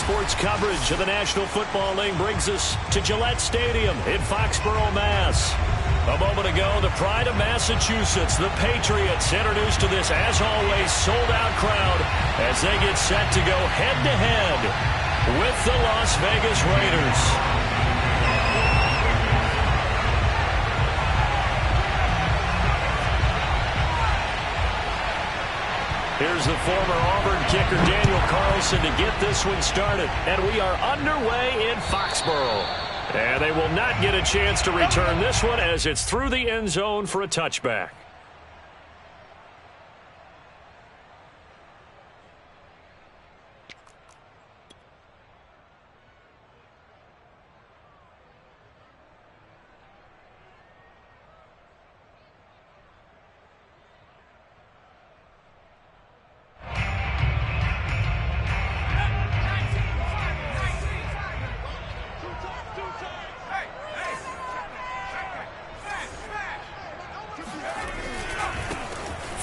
sports coverage of the National Football League brings us to Gillette Stadium in Foxborough, Mass. A moment ago, the pride of Massachusetts, the Patriots, introduced to this, as always, sold-out crowd as they get set to go head-to-head with the Las Vegas Raiders. Here's the former Auburn kicker, Daniel Carlson, to get this one started. And we are underway in Foxborough. And they will not get a chance to return this one as it's through the end zone for a touchback.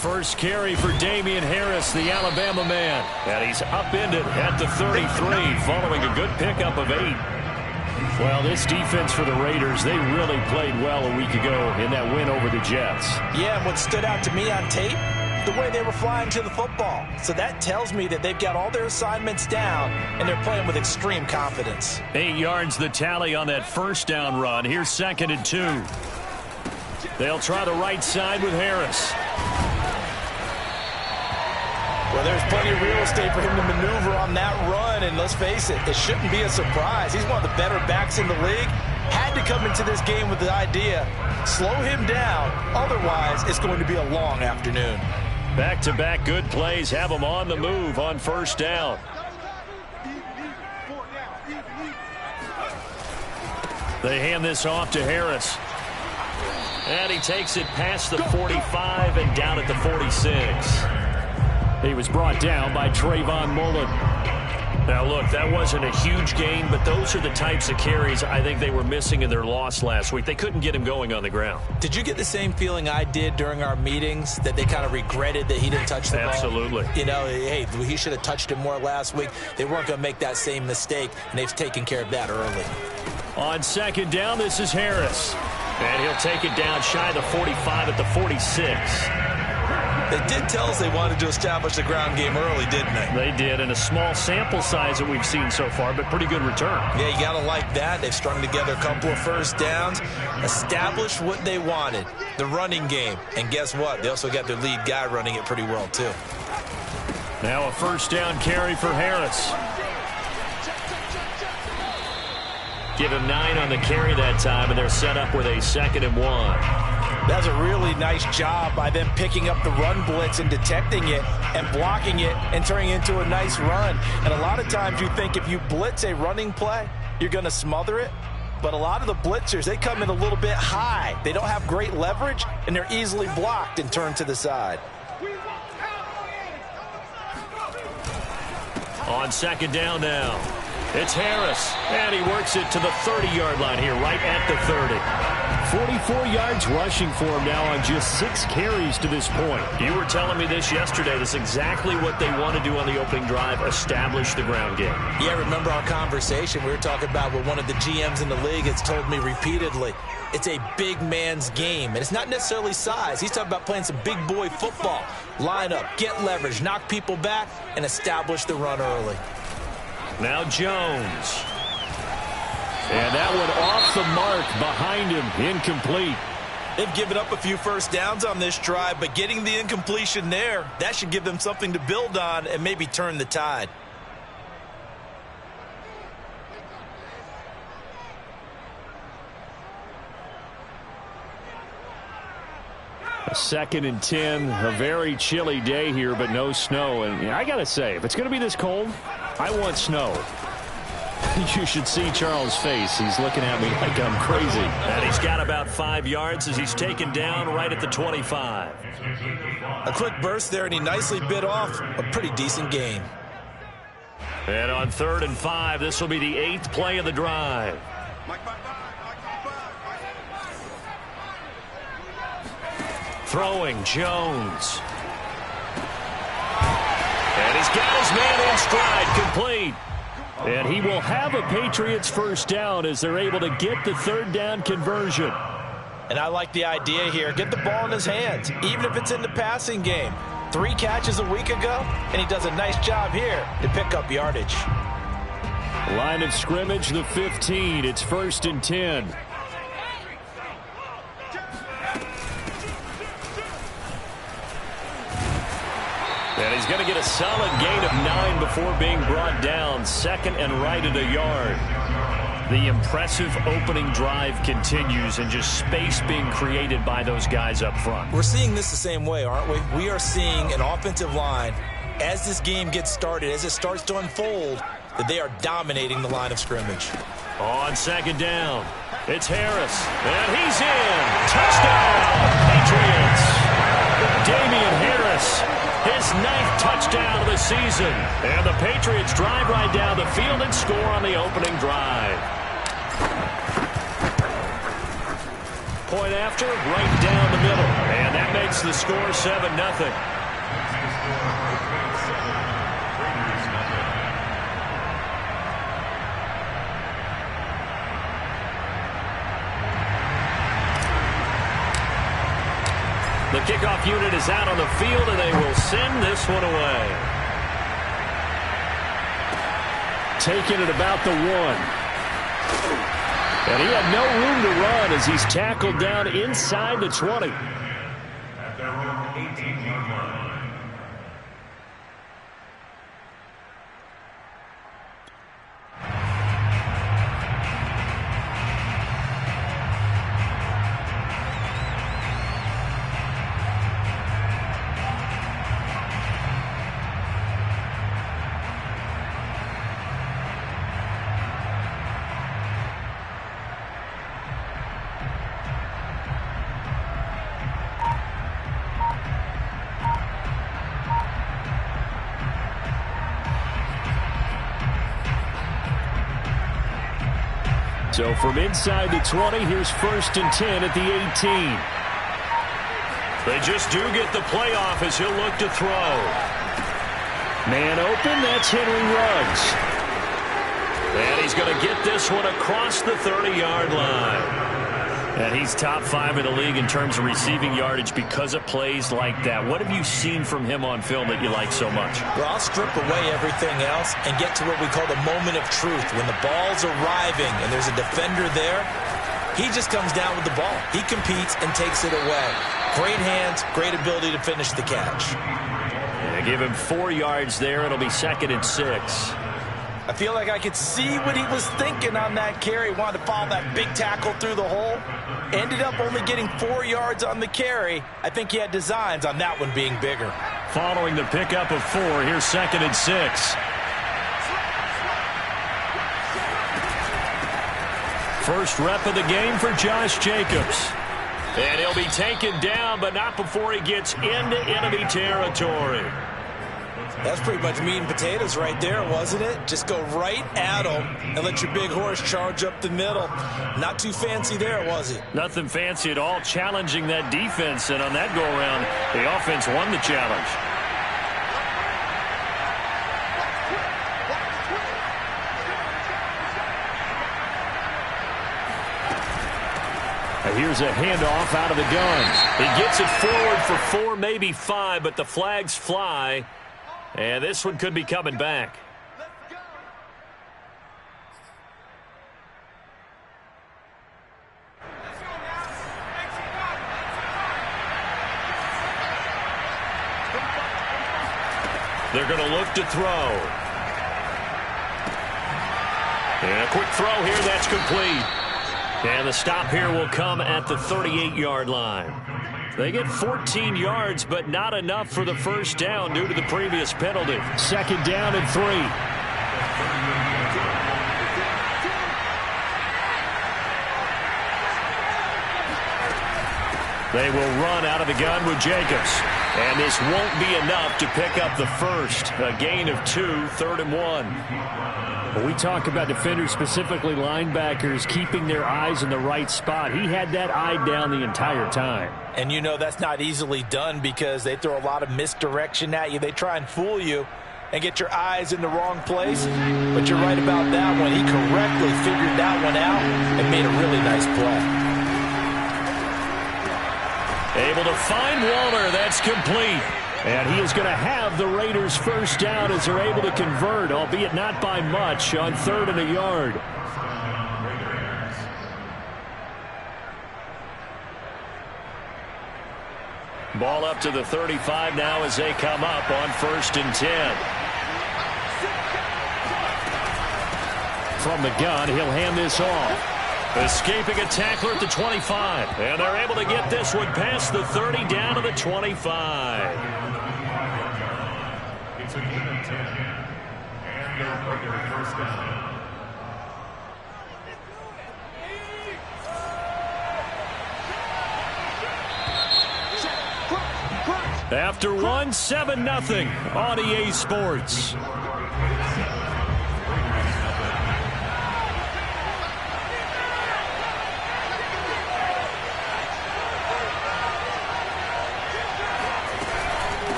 First carry for Damian Harris, the Alabama man. And he's upended at the 33 following a good pickup of 8. Well, this defense for the Raiders, they really played well a week ago in that win over the Jets. Yeah, and what stood out to me on tape, the way they were flying to the football. So that tells me that they've got all their assignments down, and they're playing with extreme confidence. 8 yards the tally on that first down run. Here's 2nd and 2. They'll try the right side with Harris. Well, there's plenty of real estate for him to maneuver on that run, and let's face it, it shouldn't be a surprise. He's one of the better backs in the league. Had to come into this game with the idea, slow him down, otherwise it's going to be a long afternoon. Back-to-back good plays have him on the move on first down. They hand this off to Harris. And he takes it past the 45 and down at the 46. He was brought down by Trayvon Mullen. Now, look, that wasn't a huge gain, but those are the types of carries I think they were missing in their loss last week. They couldn't get him going on the ground. Did you get the same feeling I did during our meetings, that they kind of regretted that he didn't touch the ball? Absolutely. You know, hey, he should have touched it more last week. They weren't going to make that same mistake, and they've taken care of that early. On second down, this is Harris. And he'll take it down shy of the 45 at the 46. They did tell us they wanted to establish the ground game early, didn't they? They did, and a small sample size that we've seen so far, but pretty good return. Yeah, you got to like that. They've strung together a couple of first downs, established what they wanted, the running game. And guess what? They also got their lead guy running it pretty well, too. Now a first down carry for Harris. Give him 9 on the carry that time, and they're set up with a 2nd and 1. That's a really nice job by them picking up the run blitz and detecting it and blocking it and turning it into a nice run. And a lot of times you think if you blitz a running play, you're going to smother it. But a lot of the blitzers, they come in a little bit high. They don't have great leverage, and they're easily blocked and turned to the side. On second down now, it's Harris, and he works it to the 30-yard line here, right at the 30. 44 yards rushing for him now on just 6 carries to this point. You were telling me this yesterday. That's exactly what they want to do on the opening drive, establish the ground game. Yeah, remember our conversation? We were talking about what one of the GMs in the league has told me repeatedly. It's a big man's game, and it's not necessarily size. He's talking about playing some big boy football. Line up, get leverage, knock people back, and establish the run early. Now Jones. And that one off the mark behind him, incomplete. They've given up a few first downs on this drive, but getting the incompletion there, that should give them something to build on and maybe turn the tide. A 2nd and 10, a very chilly day here, but no snow. And I got to say, if it's going to be this cold, I want snow. You should see Charles' face. He's looking at me like I'm crazy. And he's got about 5 yards as he's taken down right at the 25. A quick burst there, and he nicely bit off a pretty decent gain. And on 3rd and 5, this will be the 8th play of the drive. Throwing, Jones. And he's got his man in stride, complete. And he will have a Patriots first down as they're able to get the third down conversion. And I like the idea here. Get the ball in his hands, even if it's in the passing game. 3 catches a week ago, and he does a nice job here to pick up yardage. Line of scrimmage, the 15. It's 1st and 10. And he's going to get a solid gain of 9 before being brought down. 2nd and right at a yard. The impressive opening drive continues, and just space being created by those guys up front. We're seeing this the same way, aren't we? We are seeing an offensive line, as this game gets started, as it starts to unfold, that they are dominating the line of scrimmage. On 2nd down, it's Harris, and he's in. Touchdown, Patriots. Damian Harris, his 9th touchdown of the season. And the Patriots drive right down the field and score on the opening drive. Point after, right down the middle. And that makes the score 7-0. The kickoff unit is out on the field, and they will send this one away. Taking it about the 1. And he had no room to run as he's tackled down inside the 20. At their own 18-yard line. So from inside the 20, here's 1st and 10 at the 18. They just do get the playoff as he'll look to throw. Man open, that's Henry Ruggs. And he's going to get this one across the 30-yard line. And he's top 5 in the league in terms of receiving yardage because of plays like that. What have you seen from him on film that you like so much? Well, I'll strip away everything else and get to what we call the moment of truth. When the ball's arriving and there's a defender there, he just comes down with the ball. He competes and takes it away. Great hands, great ability to finish the catch. Yeah, give him 4 yards there. It'll be 2nd and 6. I feel like I could see what he was thinking on that carry. Wanted to follow that big tackle through the hole. Ended up only getting 4 yards on the carry. I think he had designs on that one being bigger. Following the pickup of 4, here's 2nd and 6. First rep of the game for Josh Jacobs. And he'll be taken down, but not before he gets into enemy territory. That's pretty much meat and potatoes right there, wasn't it? Just go right at him and let your big horse charge up the middle. Not too fancy there, was it? Nothing fancy at all, challenging that defense. And on that go-around, the offense won the challenge. Here's a handoff out of the gun. He gets it forward for 4, maybe 5, but the flags fly. And this one could be coming back. They're going to look to throw. And a quick throw here, that's complete. And the stop here will come at the 38-yard line. They get 14 yards, but not enough for the first down due to the previous penalty. 2nd down and 3. They will run out of the gun with Jacobs. And this won't be enough to pick up the first. A gain of 2, 3rd and 1. When we talk about defenders, specifically linebackers, keeping their eyes in the right spot, he had that eye down the entire time. And you know that's not easily done because they throw a lot of misdirection at you. They try and fool you. and get your eyes in the wrong place. But you're right about that one. He correctly figured that one out and made a really nice play. Able to find Waller. That's complete. And he is going to have the Raiders first down as they're able to convert, albeit not by much, on 3rd and a yard. Ball up to the 35 now as they come up on 1st and 10. From the gun, he'll hand this off. Escaping a tackler at the 25. And they're able to get this one past the 30 down to the 25. It's a gain of 10. And they're regular first down. After one, 7-0 on EA Sports.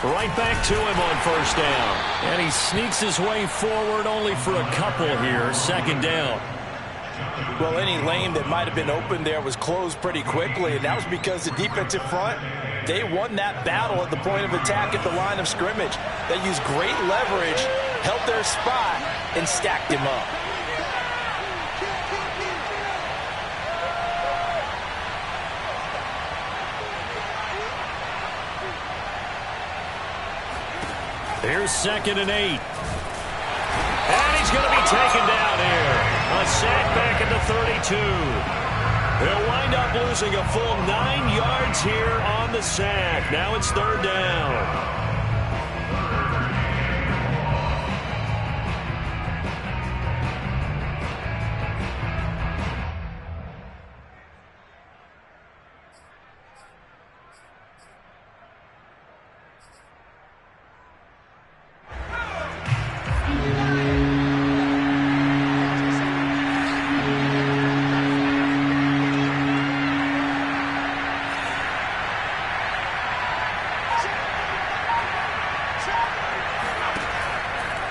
Right back to him on 1st down. And he sneaks his way forward only for a couple here. 2nd down. Well, any lane that might have been open there was closed pretty quickly, and that was because the defensive front, they won that battle at the point of attack at the line of scrimmage. They used great leverage, held their spot, and stacked him up. Here's 2nd and 8. And he's going to be taken down here. A sack back at the 32. They'll wind up losing a full 9 yards here on the sack. Now it's 3rd down.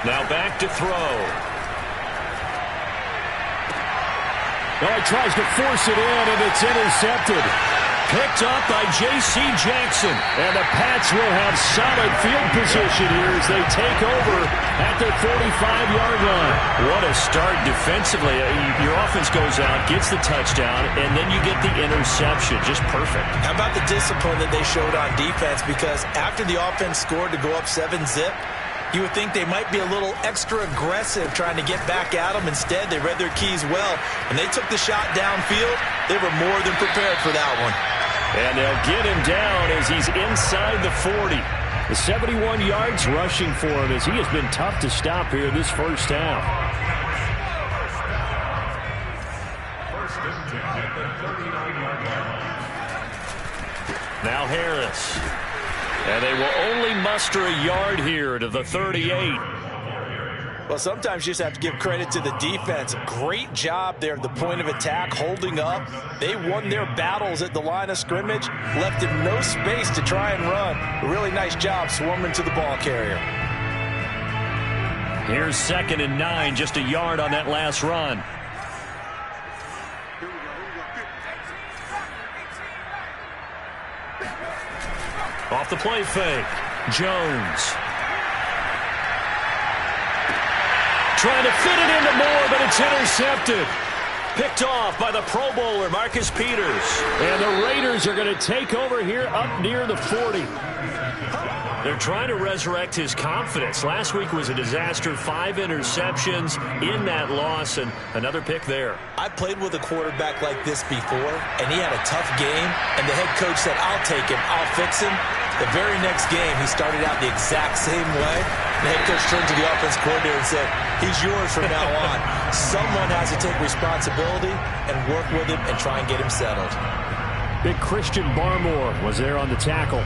Now back to throw. Oh, he tries to force it in, and it's intercepted. Picked up by J.C. Jackson. And the Pats will have solid field position here as they take over at their 45-yard line. What a start defensively. Your offense goes out, gets the touchdown, and then you get the interception. Just perfect. How about the discipline that they showed on defense? Because after the offense scored to go up 7-zip, you would think they might be a little extra aggressive trying to get back at them. Instead, they read their keys well. When they took the shot downfield, they were more than prepared for that one. And they'll get him down as he's inside the 40. The 71 yards rushing for him as he has been tough to stop here this first half. Now Harris. And they will only muster a yard here to the 38. Well, sometimes you just have to give credit to the defense. Great job there at the point of attack, holding up. They won their battles at the line of scrimmage, left him no space to try and run. A really nice job swarming to the ball carrier. Here's 2nd and 9, just a yard on that last run. Off the play fake. Jones. Trying to fit it into Moore, but it's intercepted. Picked off by the Pro Bowler, Marcus Peters. And the Raiders are going to take over here up near the 40. They're trying to resurrect his confidence. Last week was a disaster. 5 interceptions in that loss, and another pick there. I played with a quarterback like this before, and he had a tough game, and the head coach said, I'll take him, I'll fix him. The very next game, he started out the exact same way. The head coach turned to the offense coordinator and said, he's yours from now on. Someone has to take responsibility and work with him and try and get him settled. Big Christian Barmore was there on the tackle.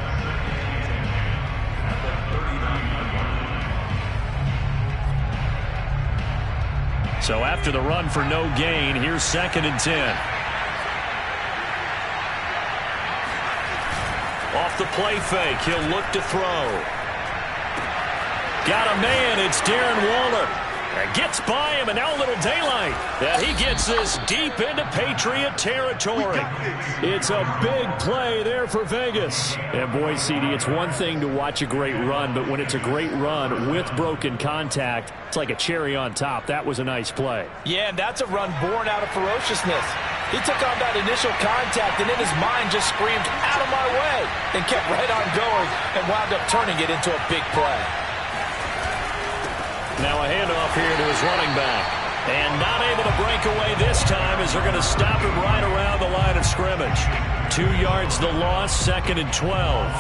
So after the run for no gain, here's 2nd and 10. Off the play fake, he'll look to throw. Got a man. It's Darren Waller. Gets by him, and now a little daylight. And he gets this deep into Patriot territory. It's a big play there for Vegas. And boy, CD, it's one thing to watch a great run, but when it's a great run with broken contact, it's like a cherry on top. That was a nice play. Yeah, and that's a run born out of ferociousness. He took on that initial contact, and in his mind just screamed, "Out of my way," and kept right on going and wound up turning it into a big play. Now a handoff here to his running back. And not able to break away this time as they're going to stop him right around the line of scrimmage. 2 yards the loss, 2nd and 12.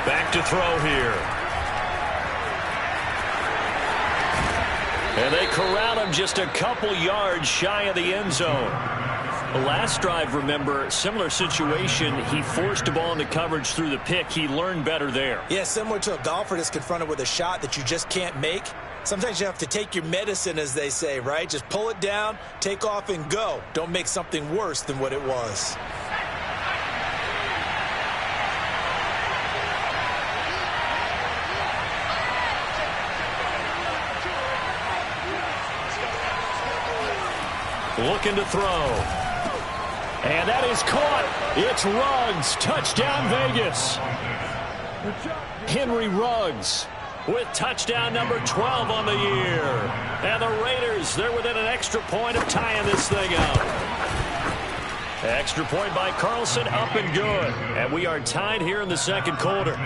Back to throw here. And they corral him just a couple yards shy of the end zone. The last drive, remember, similar situation. He forced the ball into coverage through the pick. He learned better there. Yeah, similar to a golfer that's confronted with a shot that you just can't make. Sometimes you have to take your medicine, as they say, right? Just pull it down, take off, and go. Don't make something worse than what it was. Looking to throw. And that is caught. It's Ruggs. Touchdown, Vegas. Henry Ruggs with touchdown number 12 on the year. And the Raiders, they're within an extra point of tying this thing up. Extra point by Carlson, up and good. And we are tied here in the second quarter.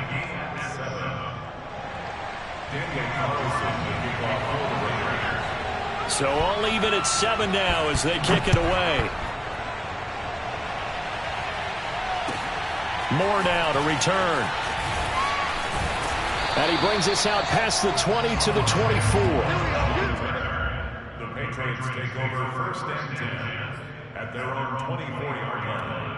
So all even at 7 now as they kick it away. Moore now to return. And he brings us out past the 20 to the 24. The Patriots take over 1st and 10 at their own 24-yard line.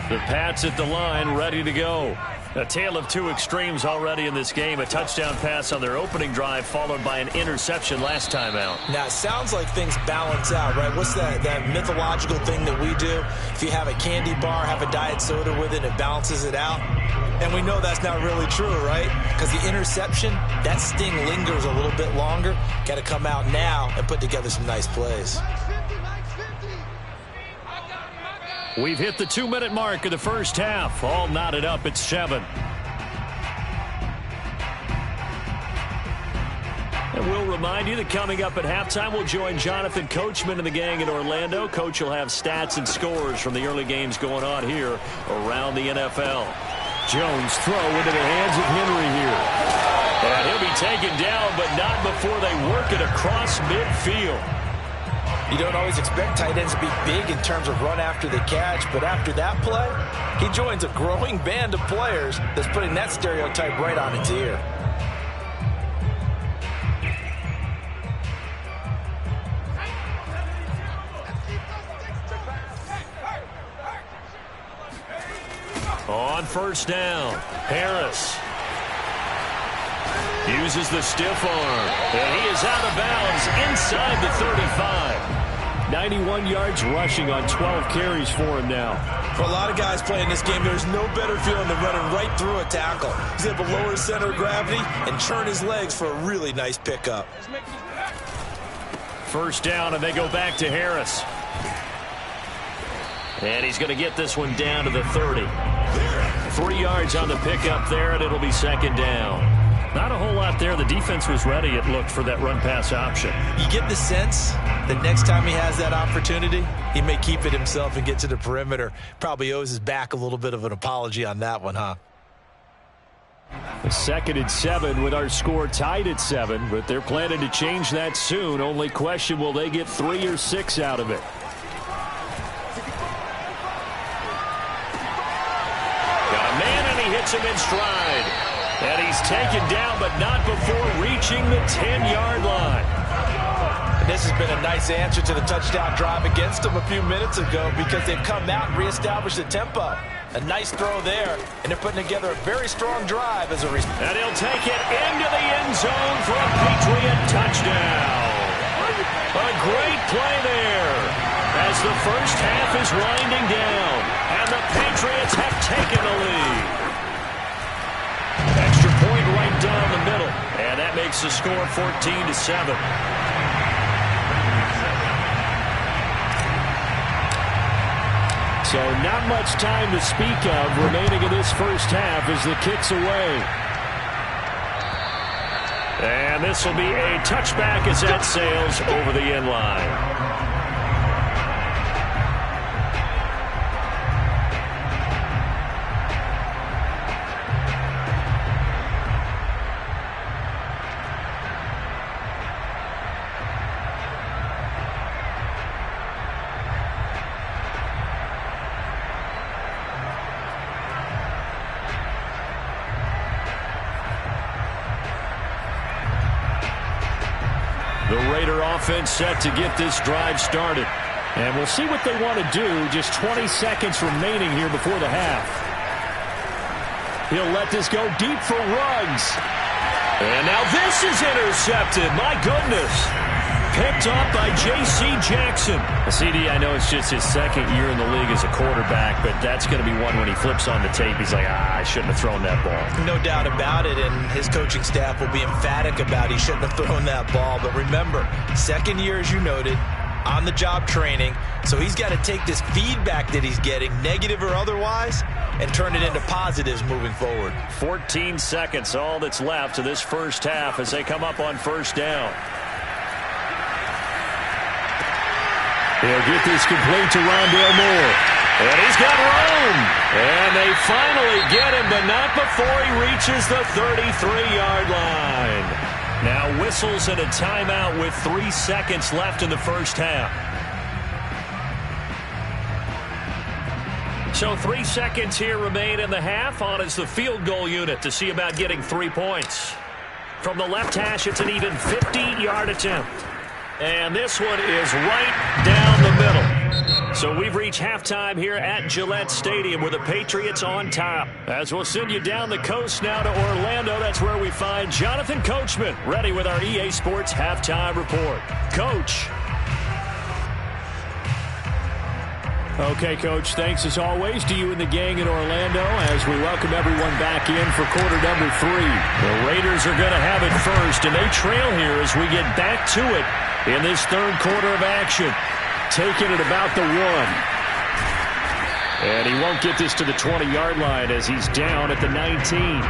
The Pats at the line, ready to go. A tale of two extremes already in this game. A touchdown pass on their opening drive, followed by an interception last time out. Now, it sounds like things balance out, right? What's that mythological thing that we do? If you have a candy bar, have a diet soda with it, it balances it out. And we know that's not really true, right? Because the interception, that sting lingers a little bit longer. Got to come out now and put together some nice plays. We've hit the 2-minute mark of the first half. All knotted up at 7. And we'll remind you that coming up at halftime, we'll join Jonathan Coachman and the gang in Orlando. Coach will have stats and scores from the early games going on here around the NFL. Jones throw into the hands of Henry here. And he'll be taken down, but not before they work it across midfield. You don't always expect tight ends to be big in terms of run after the catch, but after that play, he joins a growing band of players that's putting that stereotype right on its ear. On first down, Harris uses the stiff arm, and he is out of bounds inside the 35. 91 yards rushing on 12 carries for him now. For a lot of guys playing this game, there's no better feeling than running right through a tackle. He's able to lower his center of gravity and churn his legs for a really nice pickup. First down, and they go back to Harris. And he's going to get this one down to the 30. 3 yards on the pickup there, and it'll be second down. Not a whole lot there. The defense was ready, it looked, for that run-pass option. You get the sense that next time he has that opportunity, he may keep it himself and get to the perimeter. Probably owes his back a little bit of an apology on that one, huh? 2nd and 7 with our score tied at 7, but they're planning to change that soon. Only question, will they get 3 or 6 out of it? Got a man, and he hits him in stride. And he's taken down, but not before reaching the 10-yard line. And this has been a nice answer to the touchdown drive against them a few minutes ago because they've come out and reestablished the tempo. A nice throw there, and they're putting together a very strong drive as a result. And he'll take it into the end zone for a Patriot touchdown. A great play there as the first half is winding down, and the Patriots have taken the lead. Extra point right down the middle, and that makes the score 14-7. So not much time to speak of remaining in this first half as the kick's away. And this will be a touchback as that sails over the end line. The Raider offense set to get this drive started. And we'll see what they want to do. Just 20 seconds remaining here before the half. He'll let this go deep for Ruggs. And now this is intercepted. My goodness. Picked up by J.C. Jackson. CD, I know it's just his second year in the league as a quarterback, but that's going to be one when he flips on the tape. He's like, I shouldn't have thrown that ball. No doubt about it, and his coaching staff will be emphatic about he shouldn't have thrown that ball. But remember, second year, as you noted, on-the-job training, so he's got to take this feedback that he's getting, negative or otherwise, and turn it into positives moving forward. 14 seconds, all that's left of this first half as they come up on first down. He'll get this complete to Rondale Moore. And he's got room. And they finally get him, but not before he reaches the 33-yard line. Now whistles and a timeout with 3 seconds left in the first half. So 3 seconds here remain in the half. On is the field goal unit to see about getting 3 points. From the left hash, it's an even 50-yard attempt. And this one is right down the middle. So we've reached halftime here at Gillette Stadium with the Patriots on top. As we'll send you down the coast now to Orlando, that's where we find Jonathan Coachman ready with our EA Sports Halftime Report. Coach. Okay, Coach, thanks as always to you and the gang in Orlando as we welcome everyone back in for quarter number 3. The Raiders are going to have it first, and they trail here as we get back to it in this third quarter of action. Taking it about the 1. And he won't get this to the 20-yard line as he's down at the 19.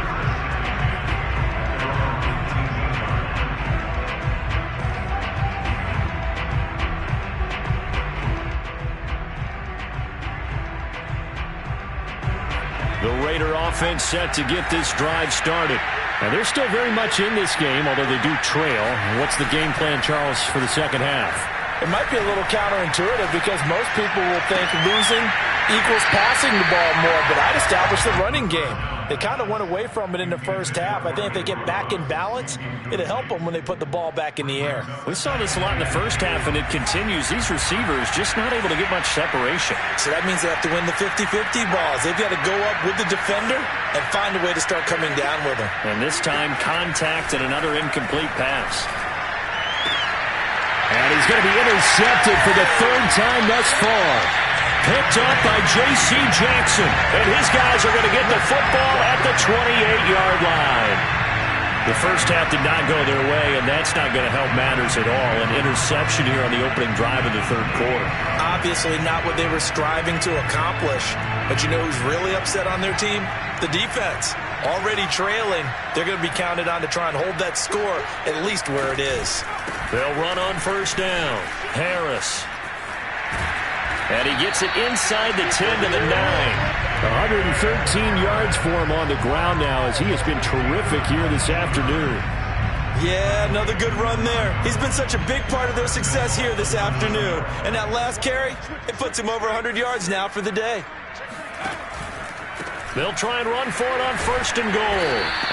The Raider offense set to get this drive started. Now, they're still very much in this game, although they do trail. What's the game plan, Charles, for the second half? It might be a little counterintuitive because most people will think losing equals passing the ball more, but I'd establish the running game. They kind of went away from it in the first half. I think if they get back in balance, it'll help them when they put the ball back in the air. We saw this a lot in the first half, and it continues. These receivers just not able to get much separation. So that means they have to win the 50-50 balls. They've got to go up with the defender and find a way to start coming down with them. And this time, contact and another incomplete pass. And he's going to be intercepted for the 3rd time thus far. Picked up by J.C. Jackson. And his guys are going to get the football at the 28-yard line. The first half did not go their way, and that's not going to help matters at all. An interception here on the opening drive of the third quarter. Obviously not what they were striving to accomplish. But you know who's really upset on their team? The defense. Already trailing. They're going to be counted on to try and hold that score at least where it is. They'll run on first down. Harris. And he gets it inside the 10 to the 9. 113 yards for him on the ground now as he has been terrific here this afternoon. Yeah, another good run there. He's been such a big part of their success here this afternoon. And that last carry, it puts him over 100 yards now for the day. They'll try and run for it on 1st and goal.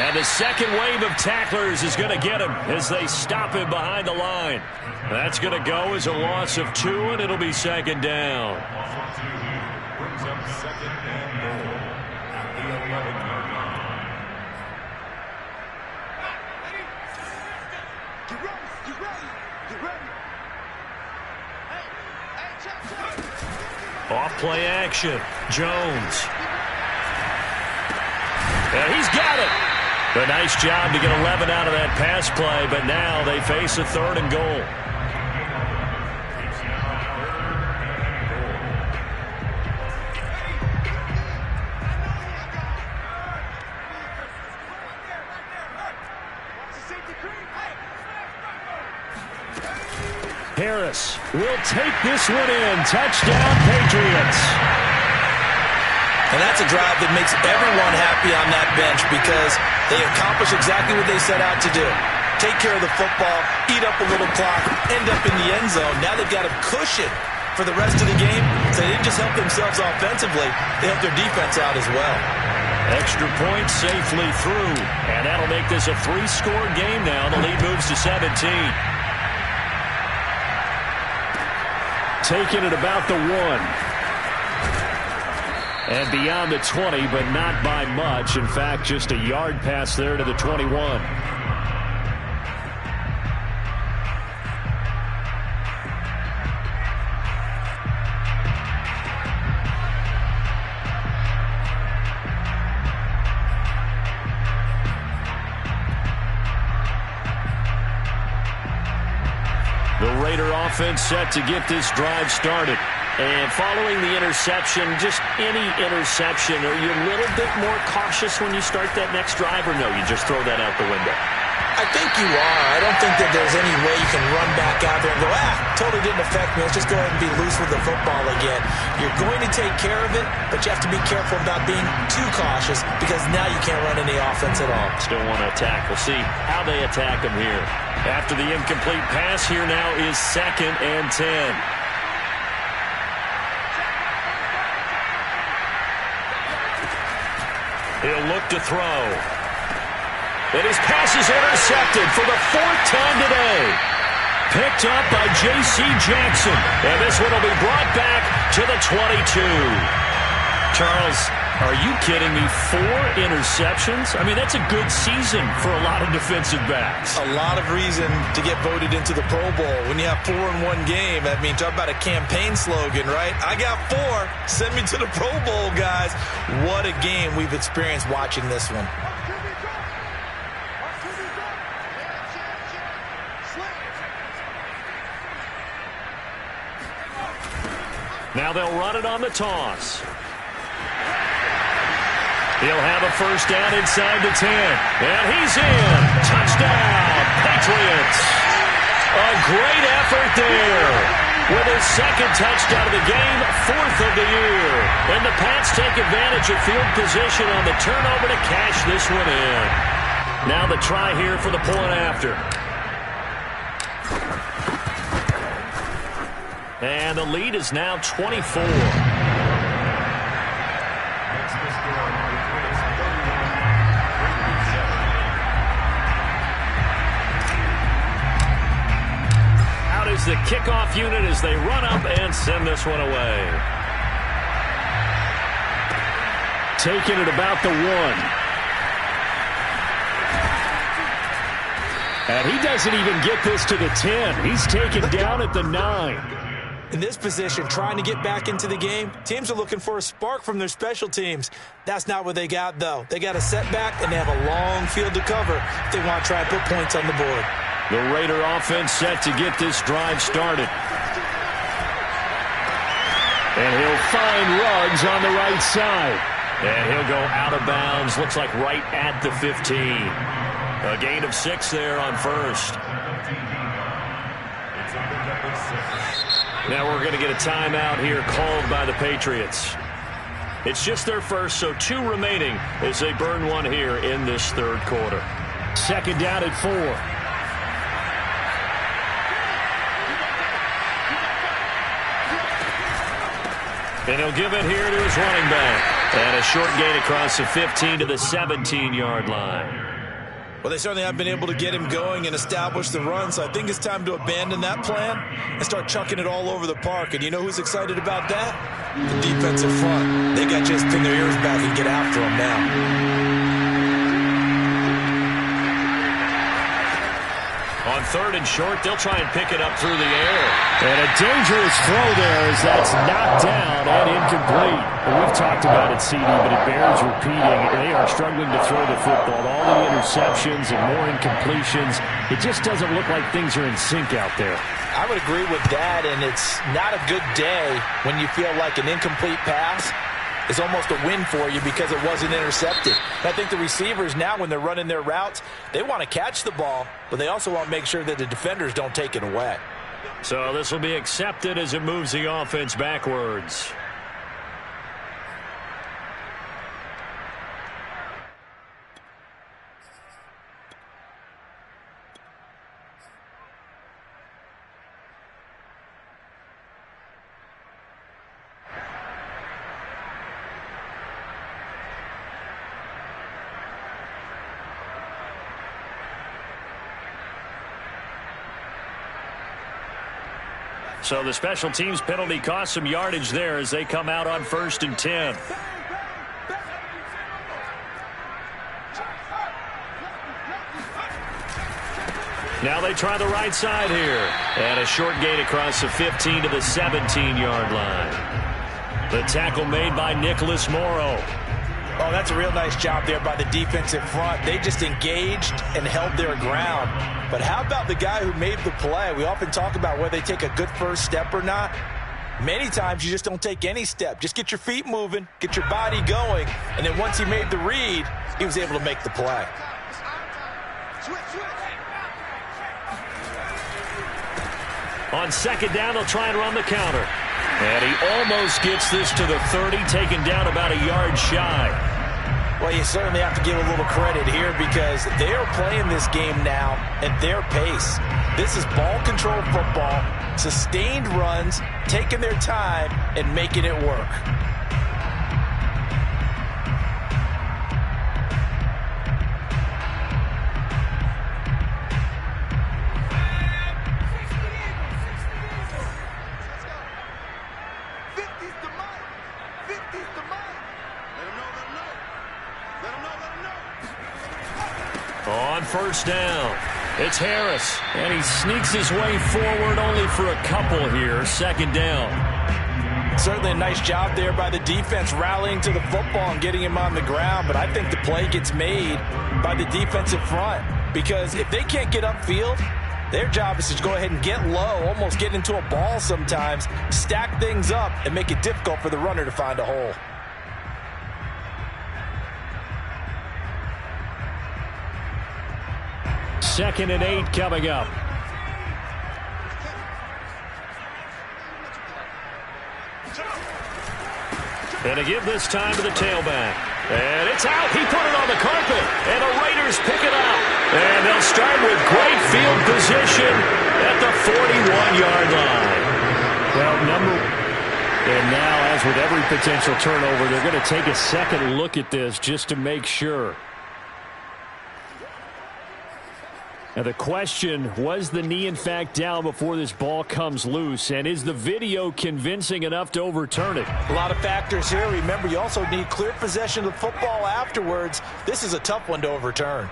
And the second wave of tacklers is going to get him as they stop him behind the line. That's going to go as a loss of 2, and it'll be 2nd down. Brings up 2nd and goal at the 11-yard line. Off play action. Jones. And he's got it. A nice job to get 11 out of that pass play, but now they face a 3rd and goal. Harris will take this one in. Touchdown, Patriots. And that's a drive that makes everyone happy on that bench because they accomplish exactly what they set out to do. Take care of the football, eat up a little clock, end up in the end zone. Now they've got a cushion for the rest of the game, so they didn't just help themselves offensively, they helped their defense out as well. Extra point safely through, and that'll make this a 3-score game now. The lead moves to 17. Taking it about the 1. And beyond the 20, but not by much. In fact, just a yard pass there to the 21. The Raider offense set to get this drive started. And following the interception, just any interception, are you a little bit more cautious when you start that next drive, or no, you just throw that out the window? I think you are. I don't think that there's any way you can run back out there and go, totally didn't affect me. Let's just go ahead and be loose with the football again. You're going to take care of it, but you have to be careful about being too cautious because now you can't run any offense at all. Still want to attack. We'll see how they attack them here. After the incomplete pass, here now is 2nd and 10. He'll look to throw. And his pass is intercepted for the 4th time today. Picked up by J.C. Jackson. And this one will be brought back to the 22. Charles, are you kidding me? 4 interceptions? I mean, that's a good season for a lot of defensive backs. A lot of reason to get voted into the Pro Bowl. When you have 4 in one game, I mean, talk about a campaign slogan, right? I got 4. Send me to the Pro Bowl, guys. What a game we've experienced watching this one. Now they'll run it on the toss. He'll have a 1st down inside the 10. And he's in. Touchdown, Patriots. A great effort there. With his 2nd touchdown of the game, 4th of the year. And the Pats take advantage of field position on the turnover to cash this one in. Now the try here for the point after. And the lead is now 24. The kickoff unit as they run up and send this one away. Taking it about the 1. And he doesn't even get this to the 10. He's taken down at the 9. In this position, trying to get back into the game, teams are looking for a spark from their special teams. That's not what they got, though. They got a setback, and they have a long field to cover if they want to try and put points on the board. The Raider offense set to get this drive started. And he'll find Ruggs on the right side. And he'll go out of bounds. Looks like right at the 15. A gain of 6 there on 1st. Now we're going to get a timeout here called by the Patriots. It's just their first, so 2 remaining as they burn one here in this 3rd quarter. 2nd down at 4. And he'll give it here to his running back. And a short gain across the 15 to the 17-yard line. Well, they certainly have been able to get him going and establish the run, so I think it's time to abandon that plan and start chucking it all over the park. And you know who's excited about that? The defensive front. They got to just pin their ears back and get after him now. On 3rd and short, they'll try and pick it up through the air. And a dangerous throw there as that's knocked down and incomplete. And we've talked about it, CD, but it bears repeating. They are struggling to throw the football. All the interceptions and more incompletions. It just doesn't look like things are in sync out there. I would agree with that, and it's not a good day when you feel like an incomplete pass is almost a win for you because it wasn't intercepted. I think the receivers now, when they're running their routes, they want to catch the ball, but they also want to make sure that the defenders don't take it away. So this will be accepted as it moves the offense backwards. So the special teams penalty cost some yardage there as they come out on 1st and 10. Now they try the right side here. And a short gain across the 15 to the 17-yard line. The tackle made by Nicholas Morrow. Oh, that's a real nice job there by the defensive front. They just engaged and held their ground. But how about the guy who made the play? We often talk about whether they take a good first step or not. Many times you just don't take any step. Just get your feet moving, get your body going, and then once he made the read, he was able to make the play. On 2nd down, they'll try and run the counter. And he almost gets this to the 30, taken down about a yard shy. Well, you certainly have to give a little credit here because they are playing this game now at their pace. This is ball control football, sustained runs, taking their time and making it work. On 1st down, it's Harris, and he sneaks his way forward only for a couple here. 2nd down. Certainly a nice job there by the defense rallying to the football and getting him on the ground, but I think the play gets made by the defensive front because if they can't get upfield, their job is to go ahead and get low, almost get into a ball sometimes, stack things up, and make it difficult for the runner to find a hole. 2nd and 8 coming up. And to give this time to the tailback. And it's out. He put it on the carpet. And the Raiders pick it up. And they'll start with great field position at the 41-yard line. And now, as with every potential turnover, they're going to take a second look at this just to make sure. Now the question, was the knee in fact down before this ball comes loose? And is the video convincing enough to overturn it? A lot of factors here. Remember, you also need clear possession of the football afterwards. This is a tough one to overturn.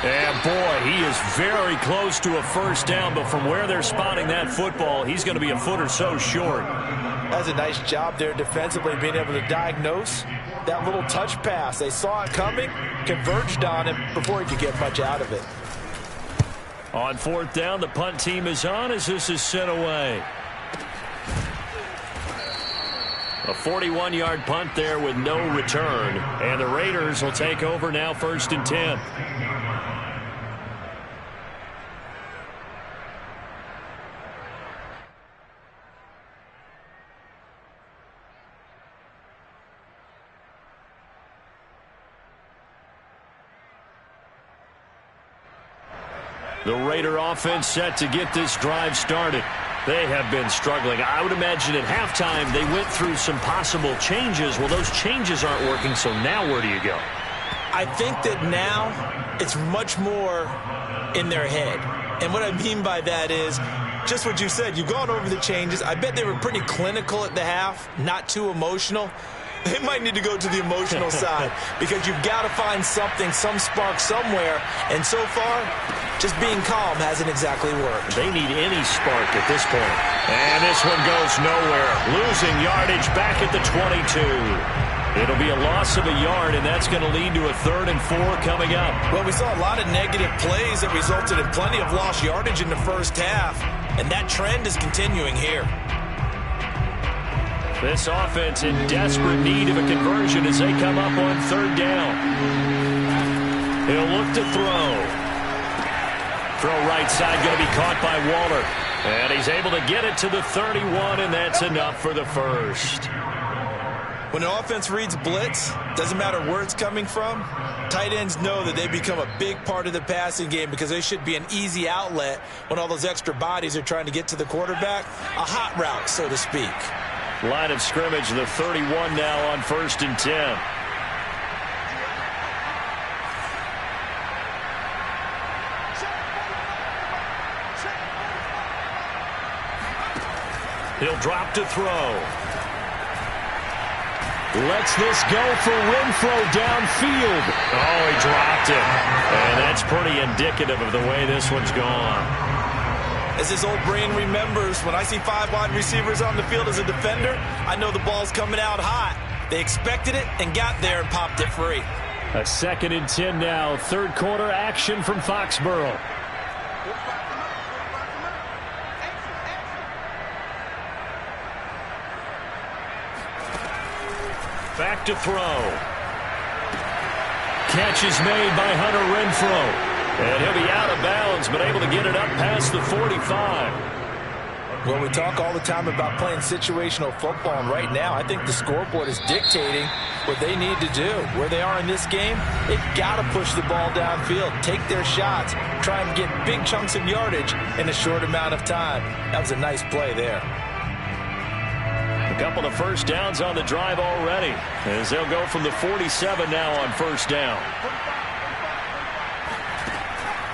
And boy, he is very close to a 1st down, but from where they're spotting that football, he's going to be a foot or so short. That's a nice job there defensively, being able to diagnose that little touch pass. They saw it coming, converged on him before he could get much out of it. On 4th down, the punt team is on as this is sent away. A 41-yard punt there with no return. And the Raiders will take over now 1st and 10. The Raider offense set to get this drive started. They have been struggling. I would imagine at halftime they went through some possible changes. Well, those changes aren't working, so now where do you go? I think that now it's much more in their head. And what I mean by that is just what you said. You've gone over the changes. I bet they were pretty clinical at the half, not too emotional. They might need to go to the emotional side because you've got to find something, some spark somewhere. And so far, just being calm hasn't exactly worked. They need any spark at this point. And this one goes nowhere. Losing yardage back at the 22. It'll be a loss of a yard, and that's going to lead to a 3rd and 4 coming up. Well, we saw a lot of negative plays that resulted in plenty of lost yardage in the first half, and that trend is continuing here. This offense in desperate need of a conversion as they come up on 3rd down. He'll look to throw. Throw right side going to be caught by Waller. And he's able to get it to the 31, and that's enough for the first. When an offense reads blitz, doesn't matter where it's coming from, tight ends know that they become a big part of the passing game because they should be an easy outlet when all those extra bodies are trying to get to the quarterback. A hot route, so to speak. Line of scrimmage, the 31 now on 1st and 10. He'll drop to throw. Lets this go for Renfro downfield. Oh, he dropped it. And that's pretty indicative of the way this one's gone. As his old brain remembers, when I see 5 wide receivers on the field as a defender, I know the ball's coming out hot. They expected it and got there and popped it free. A 2nd and 10 now. 3rd quarter action from Foxborough. Back to throw. Catch is made by Hunter Renfro. And he'll be out of bounds, but able to get it up past the 45. Well, we talk all the time about playing situational football, and right now I think the scoreboard is dictating what they need to do. Where they are in this game, they've got to push the ball downfield, take their shots, try and get big chunks of yardage in a short amount of time. That was a nice play there. A couple of first downs on the drive already, as they'll go from the 47 now on 1st down.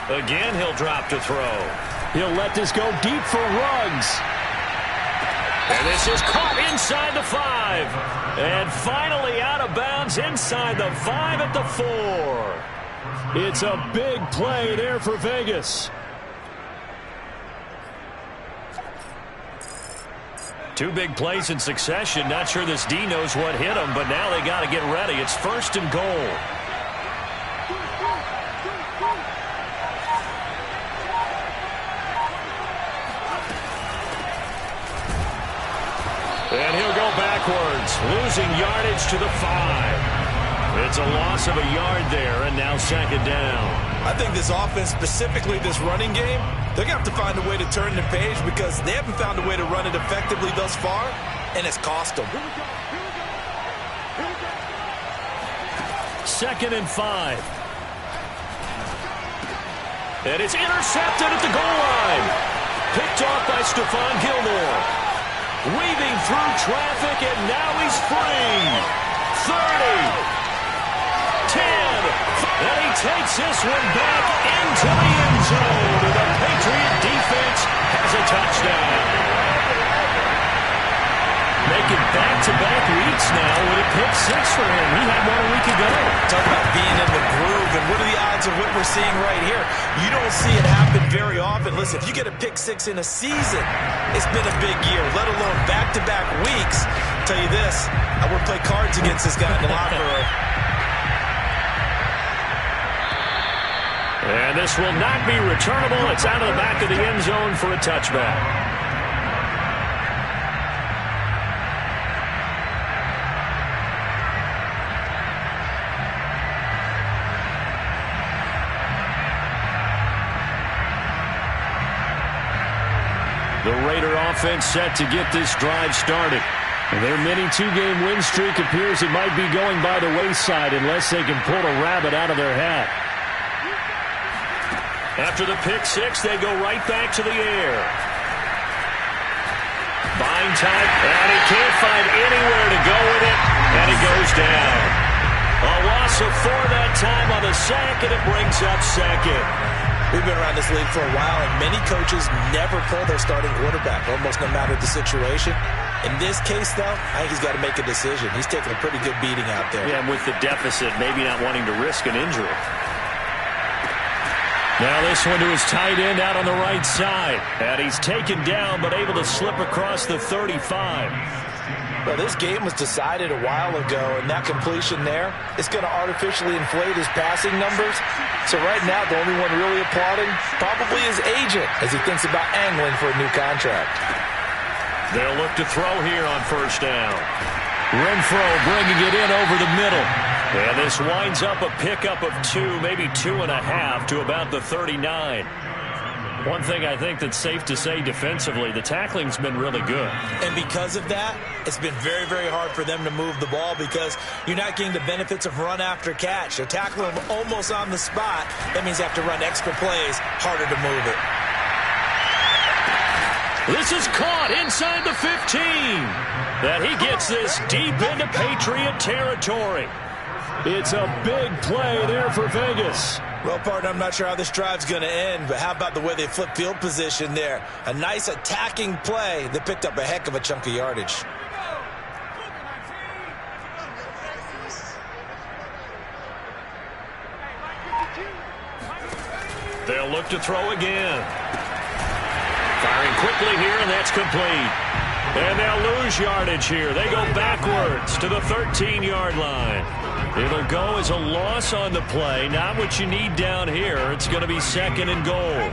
Again, he'll drop to throw. He'll let this go deep for Ruggs. And this is caught inside the 5. And finally out of bounds inside the 5 at the 4. It's a big play there for Vegas. 2 big plays in succession. Not sure this D knows what hit him, but now they got to get ready. It's 1st and goal. And he'll go backwards, losing yardage to the 5. It's a loss of a yard there, and now 2nd down. I think this offense, specifically this running game, they're going to have to find a way to turn the page because they haven't found a way to run it effectively thus far, and it's cost them. 2nd and 5. And it's intercepted at the goal line. Picked off by Stephon Gilmore. Weaving through traffic, and now he's free. 30. 10. And he takes this one back into the end zone. And the Patriot defense has a touchdown. Making back-to-back weeks now with a pick 6 for him. He had 1 week ago. Talk about being in the groove, and what are the odds of what we're seeing right here? You don't see it happen very often. Listen, if you get a pick 6 in a season, it's been a big year, let alone back-to-back weeks. I'll tell you this, I would play cards against this guy in the locker room. And this will not be returnable. It's out of the back of the end zone for a touchback. The Raider offense set to get this drive started. Their mini 2-game win streak appears it might be going by the wayside unless they can pull a rabbit out of their hat. After the pick 6, they go right back to the air. time, and he can't find anywhere to go with it, and he goes down. A loss of 4 that time on the sack, and it brings up second. We've been around this league for a while, and many coaches never pull their starting quarterback, almost no matter the situation. In this case, though, I think he's got to make a decision. He's taking a pretty good beating out there. Yeah, and with the deficit, maybe not wanting to risk an injury. Now this one to his tight end out on the right side. And he's taken down, but able to slip across the 35. Well, this game was decided a while ago, and that completion there is going to artificially inflate his passing numbers. So right now, the only one really applauding probably his agent as he thinks about angling for a new contract. They'll look to throw here on first down. Renfro bringing it in over the middle. And this winds up a pickup of 2, maybe 2.5 to about the 39. One thing I think that's safe to say defensively, the tackling's been really good. And because of that, it's been very, very hard for them to move the ball because you're not getting the benefits of run after catch. They're tackling them almost on the spot. That means they have to run extra plays, harder to move it. This is caught inside the 15. That he gets this deep into Patriot territory. It's a big play there for Vegas. Well, partner, I'm not sure how this drive's going to end, but how about the way they flip field position there? A nice attacking play that picked up a heck of a chunk of yardage. They'll look to throw again. Firing quickly here, and that's complete. And they'll lose yardage here. They go backwards to the 13-yard line. It'll go as a loss on the play. Not what you need down here. It's going to be second and goal.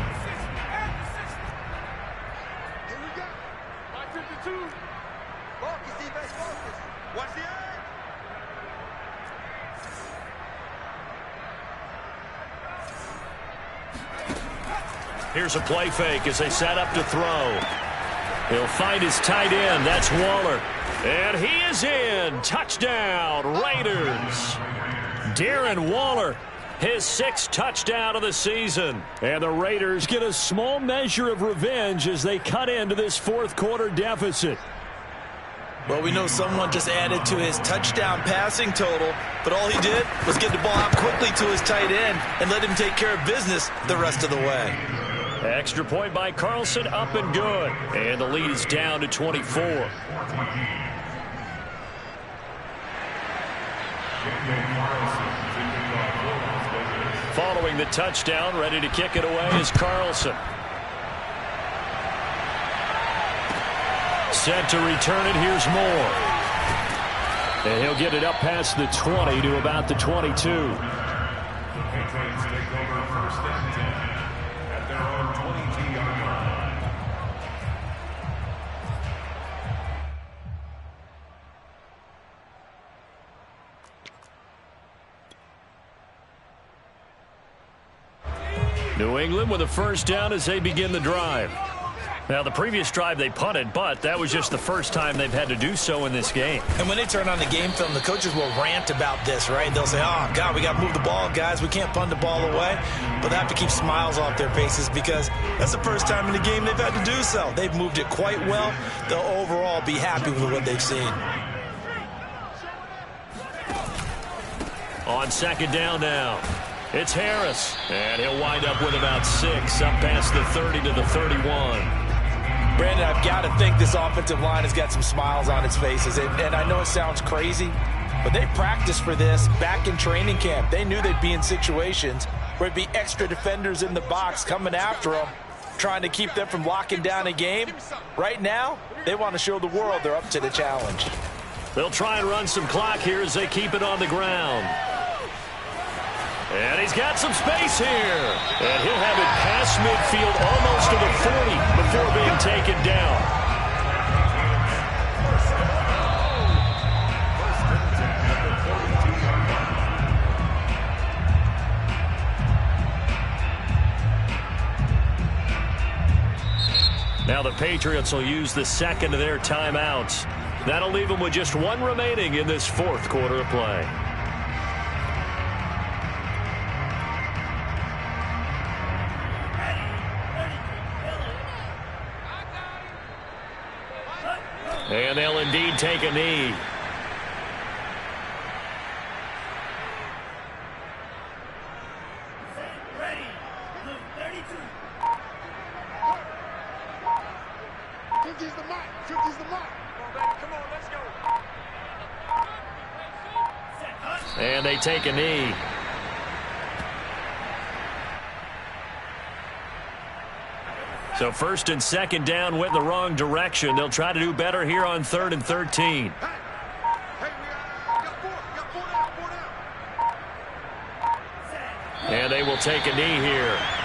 Here's a play fake as they set up to throw. He'll find his tight end. That's Waller. And he is in. Touchdown, Raiders. Darren Waller, his 6th touchdown of the season. And the Raiders get a small measure of revenge as they cut into this 4th quarter deficit. Well, we know someone just added to his touchdown passing total, but all he did was get the ball out quickly to his tight end and let him take care of business the rest of the way. Extra point by Carlson, up and good. And the lead is down to 24. Following the touchdown, ready to kick it away is Carlson. Set to return it, here's Moore. And he'll get it up past the 20 to about the 22. Patriots take over first and 10 at their own 22-yard line. New England with a first down as they begin the drive. Now, the previous drive they punted, but that was just the first time they've had to do so in this game. And when they turn on the game film, the coaches will rant about this, right? They'll say, oh, God, we got to move the ball, guys. We can't punt the ball away. But they have to keep smiles off their faces because that's the first time in the game they've had to do so. They've moved it quite well. They'll overall be happy with what they've seen. On second down now, it's Harris. And he'll wind up with about 6, up past the 30 to the 31. Brandon, I've got to think this offensive line has got some smiles on its faces. And I know it sounds crazy, but they practiced for this back in training camp. They knew they'd be in situations where it'd be extra defenders in the box coming after them, trying to keep them from locking down a game. Right now, they want to show the world they're up to the challenge. They'll try and run some clock here as they keep it on the ground. And he's got some space here. And he'll have it past midfield almost to the 40 before being taken down. Now the Patriots will use the second of their timeouts. That'll leave them with just 1 remaining in this 4th quarter of play. And they'll indeed take a knee. And they take a knee. So 1st and 2nd down went in the wrong direction. They'll try to do better here on 3rd and 13. And they will take a knee here.